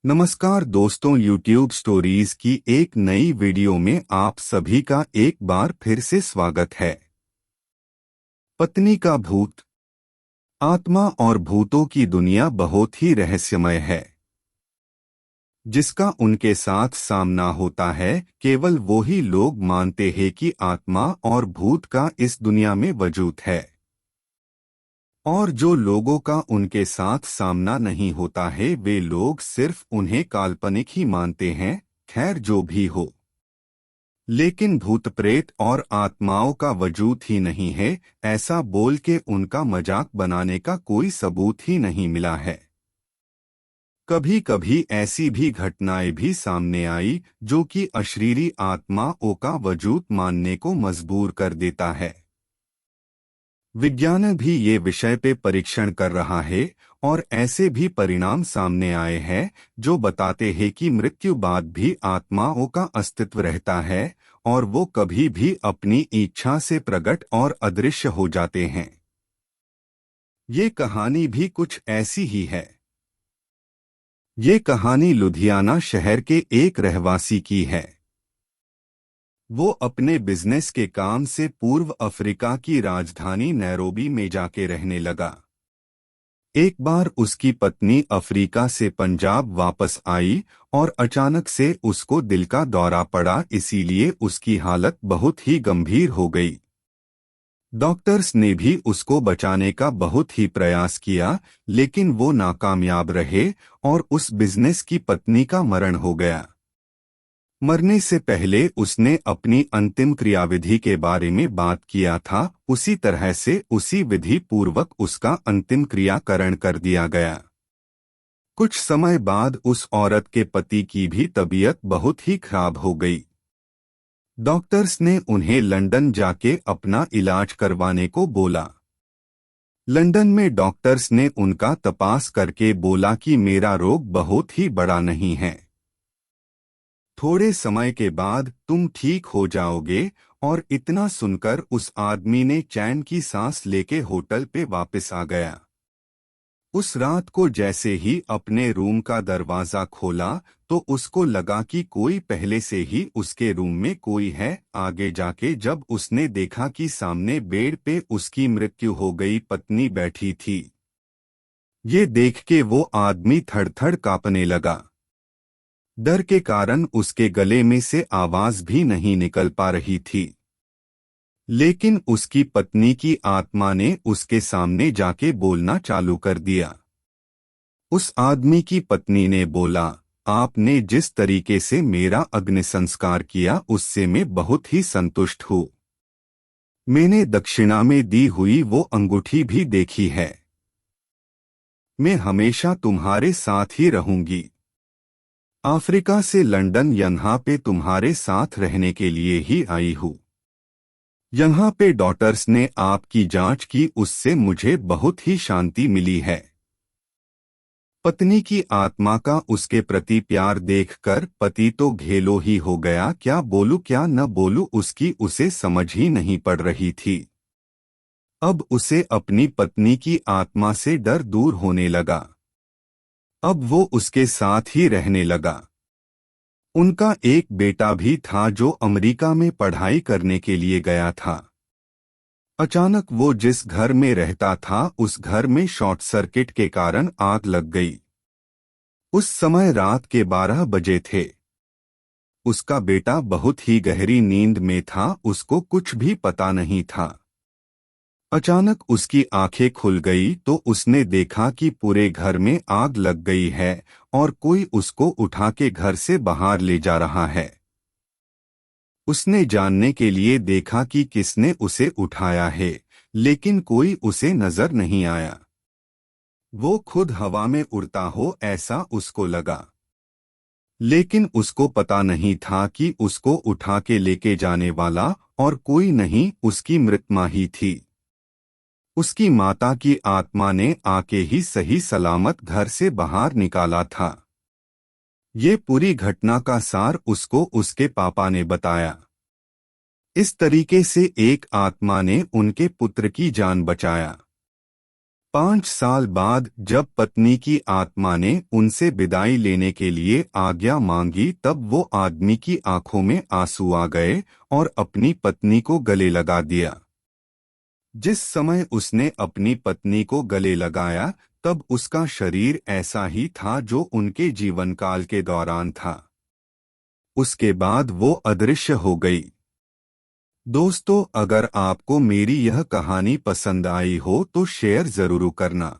नमस्कार दोस्तों, YouTube stories की एक नई वीडियो में आप सभी का एक बार फिर से स्वागत है। पत्नी का भूत। आत्मा और भूतों की दुनिया बहुत ही रहस्यमय है। जिसका उनके साथ सामना होता है, केवल वो ही लोग मानते हैं कि आत्मा और भूत का इस दुनिया में वजूद है। और जो लोगों का उनके साथ सामना नहीं होता है, वे लोग सिर्फ उन्हें काल्पनिक ही मानते हैं। खैर, जो भी हो, लेकिन भूत प्रेत और आत्माओं का वजूद ही नहीं है, ऐसा बोल के उनका मजाक बनाने का कोई सबूत ही नहीं मिला है। कभी कभी ऐसी भी घटनाएं भी सामने आई जो कि अशरीरी आत्माओं का वजूद मानने को मजबूर कर देता है। विज्ञान भी ये विषय पे परीक्षण कर रहा है और ऐसे भी परिणाम सामने आए हैं जो बताते हैं कि मृत्यु बाद भी आत्माओं का अस्तित्व रहता है और वो कभी भी अपनी इच्छा से प्रकट और अदृश्य हो जाते हैं। ये कहानी भी कुछ ऐसी ही है। ये कहानी लुधियाना शहर के एक रहवासी की है। वो अपने बिजनेस के काम से पूर्व अफ्रीका की राजधानी नैरोबी में जाके रहने लगा। एक बार उसकी पत्नी अफ्रीका से पंजाब वापस आई और अचानक से उसको दिल का दौरा पड़ा, इसीलिए उसकी हालत बहुत ही गंभीर हो गई। डॉक्टर्स ने भी उसको बचाने का बहुत ही प्रयास किया, लेकिन वो नाकामयाब रहे और उस बिजनेस की पत्नी का मरण हो गया। मरने से पहले उसने अपनी अंतिम क्रियाविधि के बारे में बात किया था, उसी तरह से उसी विधि पूर्वक उसका अंतिम क्रियाकरण कर दिया गया। कुछ समय बाद उस औरत के पति की भी तबीयत बहुत ही खराब हो गई। डॉक्टर्स ने उन्हें लंदन जाके अपना इलाज करवाने को बोला। लंदन में डॉक्टर्स ने उनका तपास करके बोला कि मेरा रोग बहुत ही बड़ा नहीं है, थोड़े समय के बाद तुम ठीक हो जाओगे। और इतना सुनकर उस आदमी ने चैन की सांस लेके होटल पे वापस आ गया। उस रात को जैसे ही अपने रूम का दरवाजा खोला तो उसको लगा कि कोई पहले से ही उसके रूम में कोई है। आगे जाके जब उसने देखा कि सामने बेड पे उसकी मृत्यु हो गई पत्नी बैठी थी। ये देख के वो आदमी थर-थर कांपने लगा। डर के कारण उसके गले में से आवाज भी नहीं निकल पा रही थी। लेकिन उसकी पत्नी की आत्मा ने उसके सामने जाके बोलना चालू कर दिया। उस आदमी की पत्नी ने बोला, आपने जिस तरीके से मेरा अग्नि संस्कार किया उससे मैं बहुत ही संतुष्ट हूँ। मैंने दक्षिणा में दी हुई वो अंगूठी भी देखी है। मैं हमेशा तुम्हारे साथ ही रहूंगी। अफ्रीका से लंदन यहाँ पे तुम्हारे साथ रहने के लिए ही आई हूँ। यहाँ पे डॉक्टर्स ने आपकी जांच की, उससे मुझे बहुत ही शांति मिली है। पत्नी की आत्मा का उसके प्रति प्यार देखकर पति तो घेलो ही हो गया। क्या बोलूं क्या न बोलूं, उसकी उसे समझ ही नहीं पड़ रही थी। अब उसे अपनी पत्नी की आत्मा से डर दूर होने लगा। अब वो उसके साथ ही रहने लगा। उनका एक बेटा भी था जो अमेरिका में पढ़ाई करने के लिए गया था। अचानक वो जिस घर में रहता था उस घर में शॉर्ट सर्किट के कारण आग लग गई। उस समय रात के 12 बजे थे। उसका बेटा बहुत ही गहरी नींद में था, उसको कुछ भी पता नहीं था। अचानक उसकी आंखें खुल गई तो उसने देखा कि पूरे घर में आग लग गई है और कोई उसको उठा के घर से बाहर ले जा रहा है। उसने जानने के लिए देखा कि किसने उसे उठाया है, लेकिन कोई उसे नजर नहीं आया। वो खुद हवा में उड़ता हो ऐसा उसको लगा। लेकिन उसको पता नहीं था कि उसको उठा के लेके जाने वाला और कोई नहीं, उसकी मृत्मा ही थी। उसकी माता की आत्मा ने आके ही सही सलामत घर से बाहर निकाला था। ये पूरी घटना का सार उसको उसके पापा ने बताया। इस तरीके से एक आत्मा ने उनके पुत्र की जान बचाया। 5 साल बाद जब पत्नी की आत्मा ने उनसे विदाई लेने के लिए आज्ञा मांगी, तब वो आदमी की आंखों में आंसू आ गए और अपनी पत्नी को गले लगा दिया। जिस समय उसने अपनी पत्नी को गले लगाया, तब उसका शरीर ऐसा ही था जो उनके जीवन काल के दौरान था। उसके बाद वो अदृश्य हो गई। दोस्तों, अगर आपको मेरी यह कहानी पसंद आई हो तो शेयर जरूर करना।